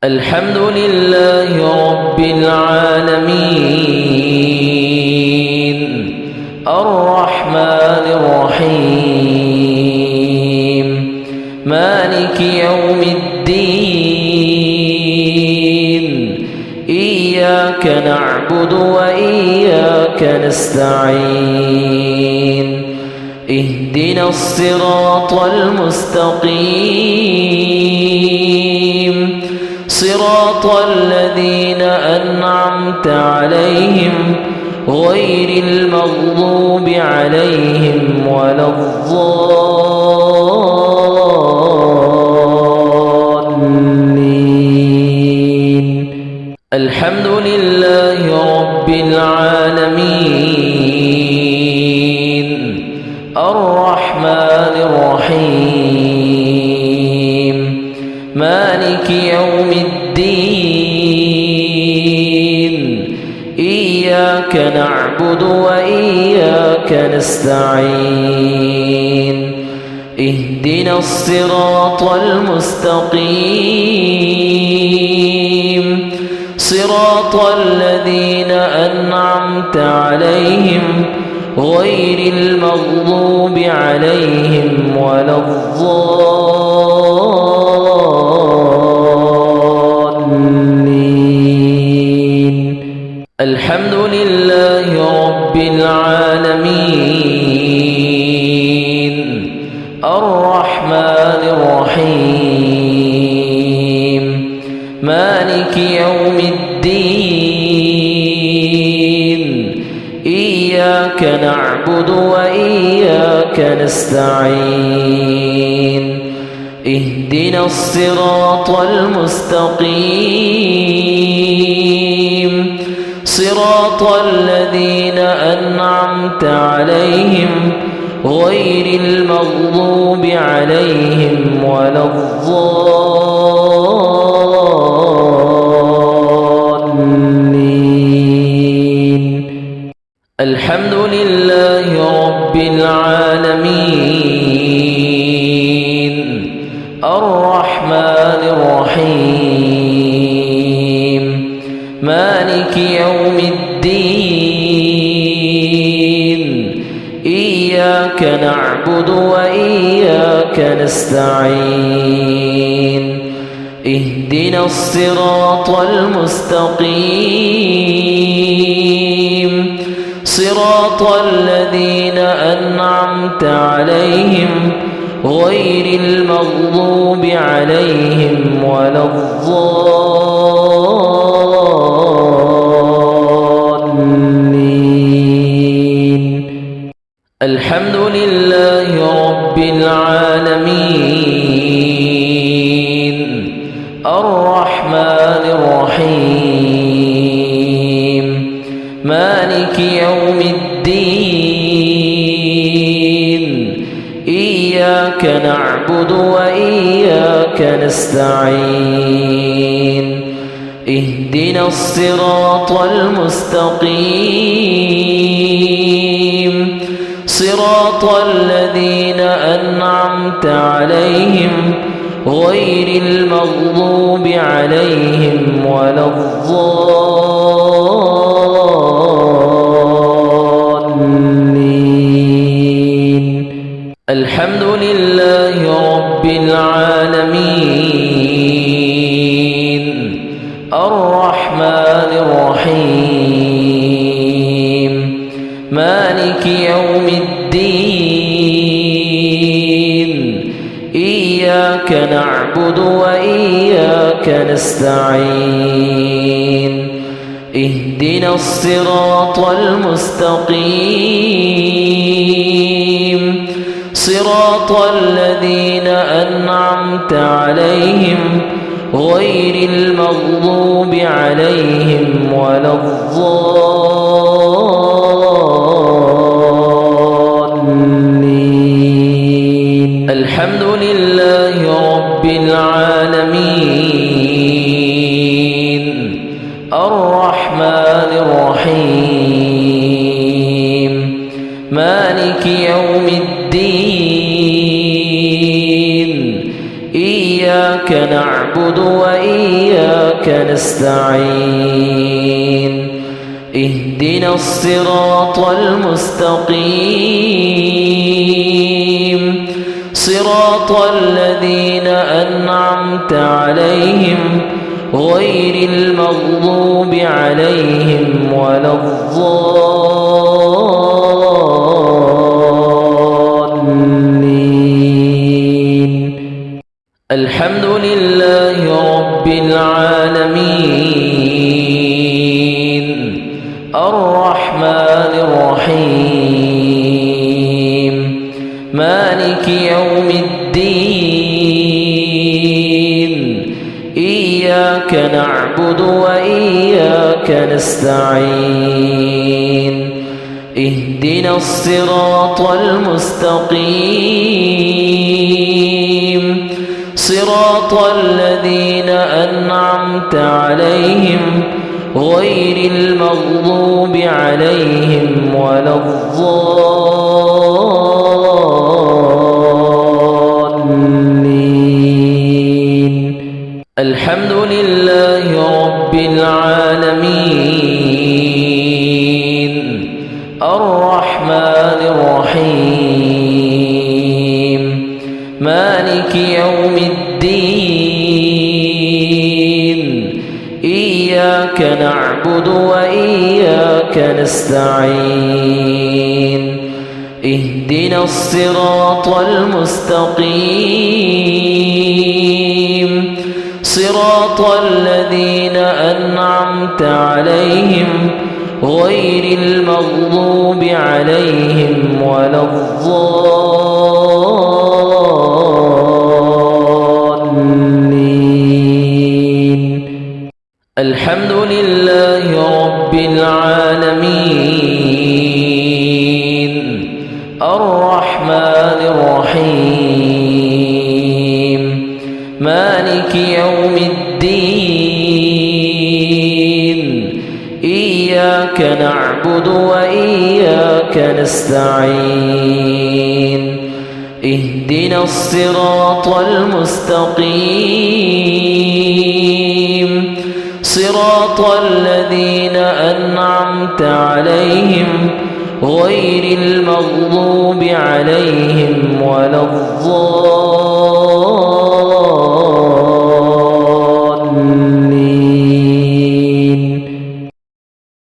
الحمد لله رب العالمين الرحمن الرحيم مالك يوم الدين إياك نعبد وإياك نستعين اهدنا الصراط المستقيم صراط الذين أنعمت عليهم غير المغضوب عليهم ولا الضالين. الحمد لله رب العالمين الرحمن الرحيم مالك يوم الدين إياك نعبد وإياك نستعين اهدنا الصراط المستقيم صراط الذين أنعمت عليهم غير المغضوب عليهم ولا الضالين. الحمد لله رب العالمين الرحمن الرحيم مالك يوم الدين إياك نعبد وإياك نستعين اهدنا الصراط المستقيم صراط الذين أنعمت عليهم غير المغضوب عليهم ولا الضالين. الحمد لله رب العالمين الرحمن الرحيم مالك يوم الدين إياك نعبد وإياك نستعين اهدنا الصراط المستقيم صراط الذين أنعمت عليهم غير المغضوب عليهم ولا الضالين. الحمد لله رب العالمين الرحمن الرحيم مالك يوم الدين إياك نعبد وإياك نستعين اهدنا الصراط المستقيم صراط الذين أنعمت عليهم غير المغضوب عليهم ولا الضالين. الحمد لله رب العالمين الرحمن الرحيم مالك يوم الدين إياك نعبد وإياك نستعين اهدنا الصراط المستقيم صراط الذين أنعمت عليهم غير المغضوب عليهم ولا الضالين. الحمد لله رب العالمين الرحمن الرحيم مالك يوم الدين إياك نعبد وإياك وإياك نستعين اهدنا الصراط المستقيم صراط الذين أنعمت عليهم غير المغضوب عليهم ولا الضالين. الحمد لله رب العالمين الرحمن الرحيم مالك يوم الدين إياك نعبد وإياك نستعين اهدنا الصراط المستقيم صراط الذين أنعمت عليهم غير المغضوب عليهم ولا الضالين. الحمد لله رب العالمين الرحمن الرحيم مالك يوم الدين إياك نعبد وإياك نستعين اهدنا الصراط المستقيم صراط الذين أنعمت عليهم غير المغضوب عليهم ولا الضالين. الحمد لله رب العالمين الرحمن الرحيم مالك يوم الدين إياك نعبد وإياك نستعين اهدنا الصراط المستقيم صراط الذين أنعمت عليهم غير المغضوب عليهم ولا الضالين.